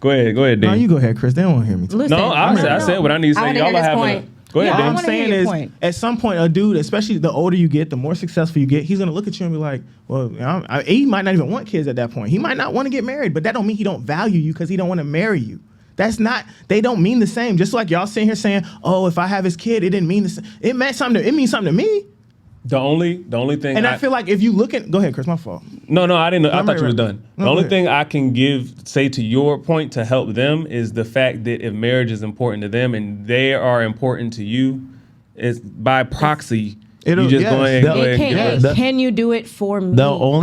Speaker 1: Go ahead,
Speaker 5: No,
Speaker 1: Dean.
Speaker 5: you go ahead, Chris. They don't want to hear me. Talk.
Speaker 6: Listen,
Speaker 1: No, I said what I need to
Speaker 2: I
Speaker 1: say.
Speaker 2: want to
Speaker 1: Y'all
Speaker 2: hear
Speaker 1: are
Speaker 2: this
Speaker 1: having
Speaker 2: point.
Speaker 1: Go ahead,
Speaker 6: Yeah, I
Speaker 1: Dan.
Speaker 5: All I'm
Speaker 6: wanna hear
Speaker 5: saying
Speaker 6: your
Speaker 5: is,
Speaker 6: point.
Speaker 5: at some point, a dude, especially the older you get, the more successful you get, he's gonna look at you and be like, "Well, he might not even want kids at that point. He might not want to get married, but that don't mean he don't value you because he don't want to marry you. That's not. They don't mean the same. Just like y'all sitting here saying, "Oh, if I have his kid, it didn't mean the same. It meant something. It means something to me."
Speaker 1: The only thing,
Speaker 5: And I feel like if you look at, go ahead, Chris. My fault.
Speaker 1: No, I didn't. I thought you was
Speaker 5: right.
Speaker 1: done.
Speaker 5: No,
Speaker 1: The only
Speaker 5: go ahead.
Speaker 1: thing I can say to your point to help them is the fact that if marriage is important to them and they are important to you, is by proxy.
Speaker 5: It'll-
Speaker 1: You just
Speaker 5: yes.
Speaker 1: go ahead and
Speaker 10: The-
Speaker 1: go ahead and give us.
Speaker 6: Can you do it for me?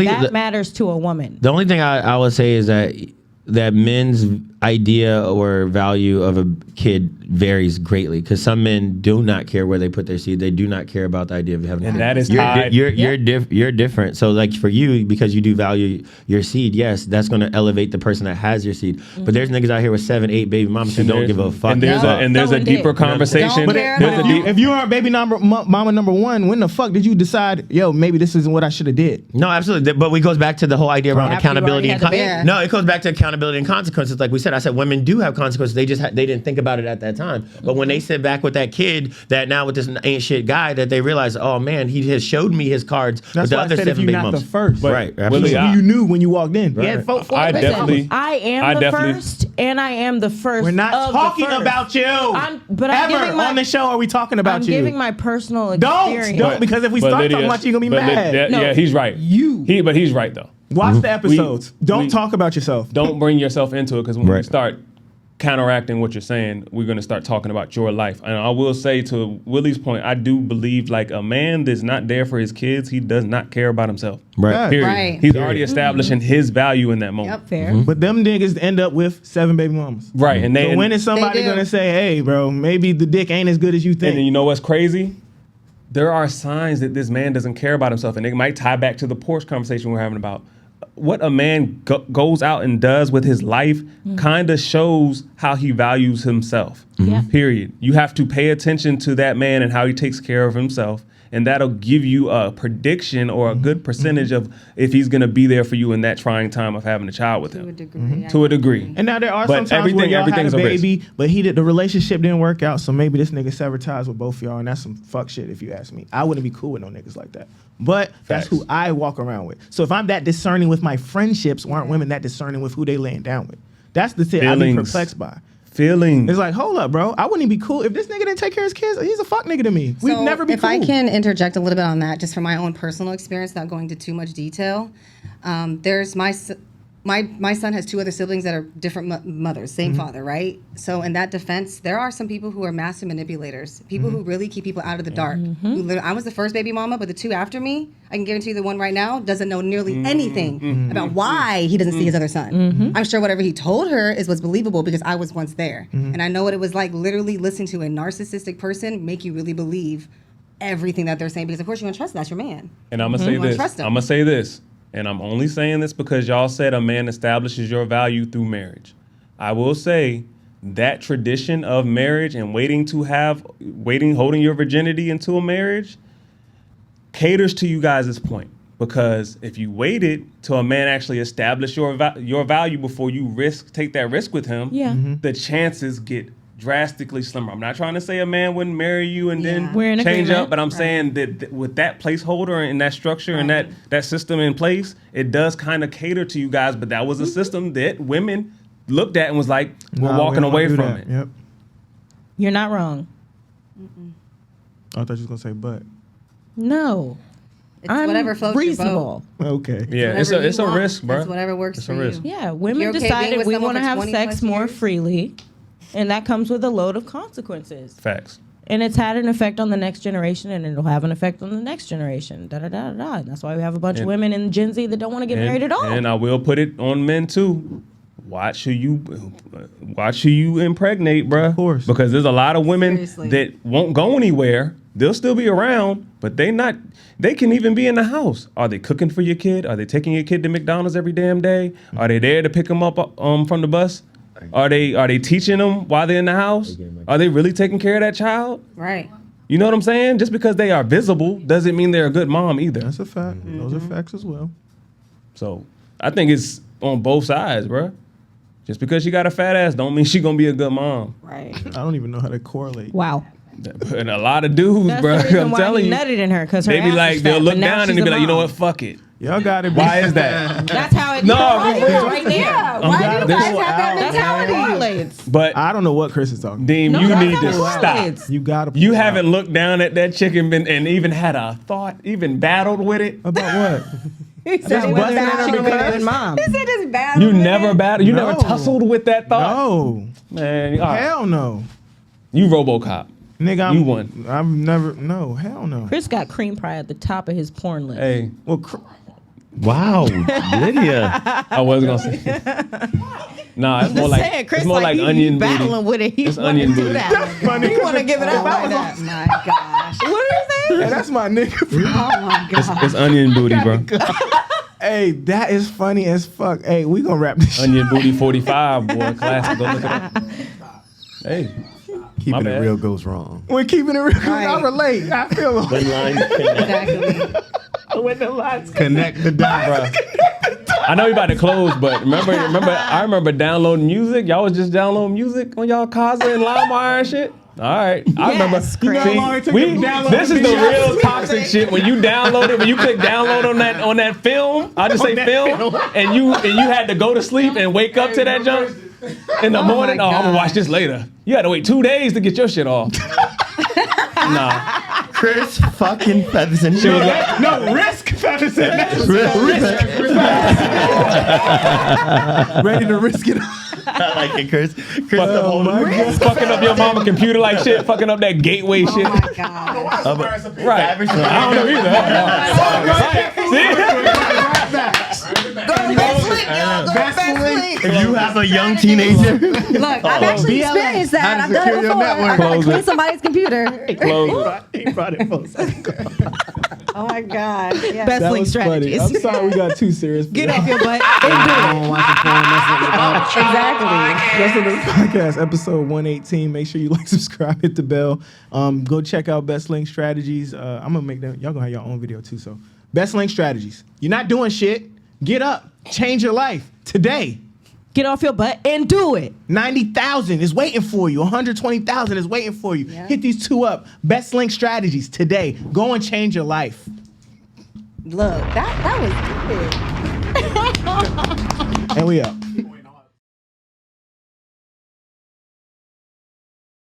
Speaker 6: That matters to a woman.
Speaker 10: The only thing I would say is that men's idea or value of a kid varies greatly because some men do not care where they put their seed. They do not care about the idea of having.
Speaker 1: And
Speaker 10: kids.
Speaker 1: that is
Speaker 10: you're
Speaker 1: tied-
Speaker 10: you're different. So like for you, because you do value your seed, yes, that's going to elevate the person that has your seed. But there's niggas out here with 7, 8 baby mamas who don't give a fuck.
Speaker 1: And there's a deeper conversation.
Speaker 2: Don't
Speaker 5: But
Speaker 2: care
Speaker 1: There's a deep-
Speaker 5: if you are baby mama number one, when the fuck did you decide, yo, maybe this isn't what I should have did?
Speaker 10: No, absolutely. But it goes back to the whole idea around
Speaker 6: After you
Speaker 10: accountability
Speaker 6: already
Speaker 10: and
Speaker 6: had the baby.
Speaker 3: No, it goes back to accountability and consequences. Like we said, I said women do have consequences. They just they didn't think about it at that time. But when they sit back with that kid, that now with this ain't shit guy, that they realize, oh man, he has showed me his cards
Speaker 5: That's
Speaker 10: with the
Speaker 5: why I
Speaker 10: other
Speaker 5: said if
Speaker 10: 7
Speaker 5: you're
Speaker 10: big
Speaker 5: not
Speaker 10: mums.
Speaker 5: the first.
Speaker 10: Right,
Speaker 1: Willie,
Speaker 10: absolutely.
Speaker 1: I-
Speaker 5: You knew when you walked in. He had
Speaker 10: Right.
Speaker 5: four
Speaker 1: I
Speaker 5: baby
Speaker 1: definitely-
Speaker 5: mamas.
Speaker 6: I am the first, and I am the first.
Speaker 5: We're not
Speaker 6: of the
Speaker 5: talking
Speaker 6: first.
Speaker 5: about you.
Speaker 6: I'm
Speaker 5: Ever
Speaker 6: giving my,
Speaker 5: on the show are we talking about
Speaker 6: I'm
Speaker 5: you?
Speaker 6: giving my personal
Speaker 5: Don't,
Speaker 6: experience.
Speaker 5: because if we
Speaker 1: But
Speaker 5: start
Speaker 1: Lydia-
Speaker 5: talking about you, you're gonna be
Speaker 1: but
Speaker 5: mad.
Speaker 1: Yeah,
Speaker 6: No,
Speaker 1: yeah, he's right. But he's right though.
Speaker 5: Watch the episodes. Don't
Speaker 1: we-
Speaker 5: talk about yourself.
Speaker 1: Don't bring yourself into it because when we
Speaker 10: Right.
Speaker 1: start counteracting what you're saying, we're going to start talking about your life. And I will say to Willie's point, I do believe like a man that's not there for his kids, he does not care about himself.
Speaker 10: Right.
Speaker 1: Period.
Speaker 2: Right.
Speaker 1: He's already establishing his value in that moment.
Speaker 2: Yep.
Speaker 6: Fair.
Speaker 5: But them niggas end up with 7 baby mamas.
Speaker 1: Right. And they
Speaker 5: So when is somebody
Speaker 2: They do.
Speaker 5: gonna say, "Hey, bro, maybe the dick ain't as good as you
Speaker 1: and
Speaker 5: think"?
Speaker 1: then you know what's crazy? There are signs that this man doesn't care about himself, and it might tie back to the Porsche conversation we're having about what a man goes out and does with his life. Kind of shows how he values himself.
Speaker 6: Yeah.
Speaker 1: Period. You have to pay attention to that man and how he takes care of himself, and that'll give you a prediction or a good percentage of if he's gonna be there for you in that trying time of having a child with
Speaker 2: To a
Speaker 1: him.
Speaker 2: degree.
Speaker 1: To a degree.
Speaker 5: And now there are
Speaker 1: But
Speaker 5: some times where y'all had a
Speaker 1: everything's a risk.
Speaker 5: baby, but the relationship didn't work out. So maybe this nigga severed ties with both of y'all, and that's some fuck shit if you ask me. I wouldn't be cool with no niggas like that. But that's
Speaker 1: Facts.
Speaker 5: who I walk around with. So if I'm that discerning with my friendships, why aren't women that discerning with who they laying down with? That's the thing I'd be
Speaker 1: Feelings.
Speaker 5: perplexed by.
Speaker 1: Feelings.
Speaker 5: It's like, hold up, bro. I wouldn't even be cool if this nigga didn't take care of his kids. He's a fuck nigga to me. We'd
Speaker 2: So
Speaker 5: never be
Speaker 2: if
Speaker 5: cool.
Speaker 2: I can interject a little bit on that, just from my own personal experience, without going into too much detail, there's my son has 2 other siblings that are different mothers, same father, right? So in that defense, there are some people who are master manipulators, people who really keep people out of the dark. I was the first baby mama, but the 2 after me, I can guarantee you the one right now doesn't know nearly anything about why he doesn't see his other son. I'm sure whatever he told her is what's believable because I was once there. And I know what it was like literally listening to a narcissistic person make you really believe everything that they're saying because of course you're gonna trust that's your man.
Speaker 1: And I'm gonna say
Speaker 2: You wanna
Speaker 1: this.
Speaker 2: trust him.
Speaker 1: I'm gonna say this, and I'm only saying this because y'all said a man establishes your value through marriage. I will say that tradition of marriage and holding your virginity into a marriage caters to you guys' point. Because if you waited till a man actually established your value before you take that risk with him,
Speaker 6: Yeah.
Speaker 1: the chances get drastically slimmer. I'm not trying to say a man wouldn't marry you and then
Speaker 6: We're in
Speaker 1: change
Speaker 6: agreement.
Speaker 1: up, but I'm saying that with that placeholder and that structure and that system in place, it does kind of cater to you guys. But that was a system that women looked at and was like, we're
Speaker 5: Nah, we
Speaker 1: walking
Speaker 5: don't
Speaker 1: away
Speaker 5: do
Speaker 1: from
Speaker 5: that.
Speaker 1: it.
Speaker 5: Yep.
Speaker 6: You're not wrong.
Speaker 5: I thought you was gonna say, but
Speaker 6: No.
Speaker 2: It's
Speaker 6: I'm
Speaker 2: whatever floats
Speaker 6: reasonable.
Speaker 5: okay.
Speaker 1: Yeah,
Speaker 2: Whatever
Speaker 1: it's
Speaker 2: you
Speaker 1: a
Speaker 2: want.
Speaker 1: risk, bro.
Speaker 2: It's whatever works
Speaker 1: It's
Speaker 2: for
Speaker 1: a
Speaker 2: you.
Speaker 1: risk.
Speaker 6: Yeah,
Speaker 2: You're
Speaker 6: women
Speaker 2: okay being
Speaker 6: decided
Speaker 2: with
Speaker 6: we
Speaker 2: someone
Speaker 6: want to
Speaker 2: for
Speaker 6: have
Speaker 2: 20
Speaker 6: sex
Speaker 2: plus
Speaker 6: more
Speaker 2: years?
Speaker 6: freely, and that comes with a load of consequences.
Speaker 1: Facts.
Speaker 6: And it's had an effect on the next generation, and it'll have an effect on the next generation. Da da da da da. And that's why we have a bunch of
Speaker 1: And-
Speaker 6: women in Gen Z that don't want to get married at all.
Speaker 1: And I will put it on men too. Watch who you impregnate, bruh.
Speaker 5: Of course.
Speaker 1: Because there's a lot of women
Speaker 2: Seriously.
Speaker 1: that won't go anywhere. They'll still be around, but they can even be in the house. Are they cooking for your kid? Are they taking your kid to McDonald's every damn day? Are they there to pick them up from the bus? Are they teaching them while they're in the house? Are they really taking care of that child?
Speaker 2: Right.
Speaker 1: You know what I'm saying? Just because they are visible doesn't mean they're a good mom either.
Speaker 5: That's a fact. Those are facts as well.
Speaker 1: So I think it's on both sides, bruh. Just because she got a fat ass don't mean she gonna be a good mom.
Speaker 2: Right.
Speaker 5: I don't even know how to correlate.
Speaker 6: Wow.
Speaker 1: And a lot of dudes,
Speaker 6: That's
Speaker 1: bro.
Speaker 6: the reason
Speaker 1: I'm
Speaker 6: why
Speaker 1: telling
Speaker 6: he
Speaker 1: you.
Speaker 6: nutted in her because her
Speaker 1: They be
Speaker 6: ass
Speaker 1: like,
Speaker 6: is
Speaker 1: they'll
Speaker 6: fat,
Speaker 1: look
Speaker 6: but now
Speaker 1: down and
Speaker 6: she's
Speaker 1: they be
Speaker 6: a
Speaker 1: like, you know
Speaker 6: mom.
Speaker 1: what? Fuck it.
Speaker 5: Y'all got it.
Speaker 1: Why is that?
Speaker 6: That's how it
Speaker 1: No,
Speaker 6: right there.
Speaker 2: Yeah, why do you
Speaker 1: this-
Speaker 2: guys have that
Speaker 6: That's how it
Speaker 2: mentality?
Speaker 6: correlates.
Speaker 1: But
Speaker 5: I don't know what Chris is talking.
Speaker 1: Deem,
Speaker 6: No,
Speaker 1: you
Speaker 6: that's
Speaker 1: need
Speaker 6: how
Speaker 1: to
Speaker 6: it
Speaker 1: stop.
Speaker 6: correlates.
Speaker 5: You gotta.
Speaker 1: You
Speaker 5: pull out.
Speaker 1: haven't looked down at that chick and even had a thought, even battled with it.
Speaker 5: About what?
Speaker 2: He said
Speaker 6: So whether or not she would be a good mom.
Speaker 2: He said just bad.
Speaker 1: You never battled. You never
Speaker 5: No.
Speaker 1: tussled with that thought.
Speaker 5: No.
Speaker 1: Man, all right.
Speaker 5: Hell no.
Speaker 1: You RoboCop.
Speaker 5: Nigga, I'm,
Speaker 1: You won.
Speaker 5: I'm never. No. Hell no.
Speaker 6: Chris got cream pie at the top of his porn list.
Speaker 1: Hey,
Speaker 5: Well,
Speaker 10: Wow, Lydia.
Speaker 1: I was gonna say. Nah, it's more
Speaker 6: Just
Speaker 1: like
Speaker 6: saying, Chris
Speaker 1: it's more like
Speaker 6: he
Speaker 1: onion
Speaker 6: battling
Speaker 1: booty.
Speaker 6: with it. He
Speaker 1: It's
Speaker 6: wanna
Speaker 1: onion
Speaker 6: do
Speaker 1: booty.
Speaker 6: that. He want to give it up like that.
Speaker 2: My gosh.
Speaker 6: What did he say?
Speaker 5: hey, that's my nigga.
Speaker 2: Oh my god.
Speaker 1: It's onion booty, bro.
Speaker 5: Hey, that is funny as fuck. Hey, we gonna wrap this shit.
Speaker 1: Onion booty 45, boy. Classic. Go look it up. Hey,
Speaker 4: Keeping it
Speaker 1: bad.
Speaker 4: real goes wrong.
Speaker 5: We're keeping it real.
Speaker 2: Right.
Speaker 5: I relate. I feel.
Speaker 2: Exactly.
Speaker 5: When the lights.
Speaker 4: Connect the dots.
Speaker 1: bro. I know you about to close, but remember, I remember downloading music. Y'all was just downloading music on y'all Kazaa and LimeWire and shit. All right, I remember.
Speaker 6: Yes, Chris.
Speaker 5: You know how long it took to download
Speaker 1: This is the
Speaker 5: videos?
Speaker 1: real toxic shit. When you download it, when you click download on that film, I just say film, and you had to go to sleep and wake up to that junk in the morning.
Speaker 2: my
Speaker 1: Oh, I'm gonna
Speaker 2: God.
Speaker 1: watch this later. You had to wait 2 days to get your shit off. Nah,
Speaker 3: Chris fucking Featherson.
Speaker 1: she was like,
Speaker 5: No, Risk Featherson. Ready to risk it.
Speaker 3: I like it, Chris. Chris the
Speaker 1: Oh
Speaker 3: whole
Speaker 1: fucking up your mama computer like shit, fucking up that gateway shit.
Speaker 2: Oh my god.
Speaker 1: Right. I don't know either.
Speaker 3: If you have a young teenager,
Speaker 2: Look, I've actually experienced that. I've done it before. I gotta
Speaker 1: Close
Speaker 2: clean
Speaker 1: it.
Speaker 2: somebody's computer.
Speaker 1: Close.
Speaker 5: He brought it full circle.
Speaker 2: Oh my god. Yeah.
Speaker 6: Best
Speaker 5: That
Speaker 6: link
Speaker 5: was funny.
Speaker 6: strategies.
Speaker 5: I'm sorry we got too serious.
Speaker 6: Get off your butt and do it.
Speaker 2: Exactly.
Speaker 5: Listen to the podcast, episode 118. Make sure you like, subscribe, hit the bell. Go check out Best Link Strategies. I'm gonna make them. Y'all gonna have your own video too. So, Best Link Strategies. You're not doing shit. Get up. Change your life today.
Speaker 6: Get off your butt and do it.
Speaker 5: 90,000 is waiting for you. 120,000 is waiting for you.
Speaker 2: Yeah.
Speaker 5: Hit these two up. Best Link Strategies today. Go and change your life.
Speaker 2: Look, that was good.
Speaker 5: And we up.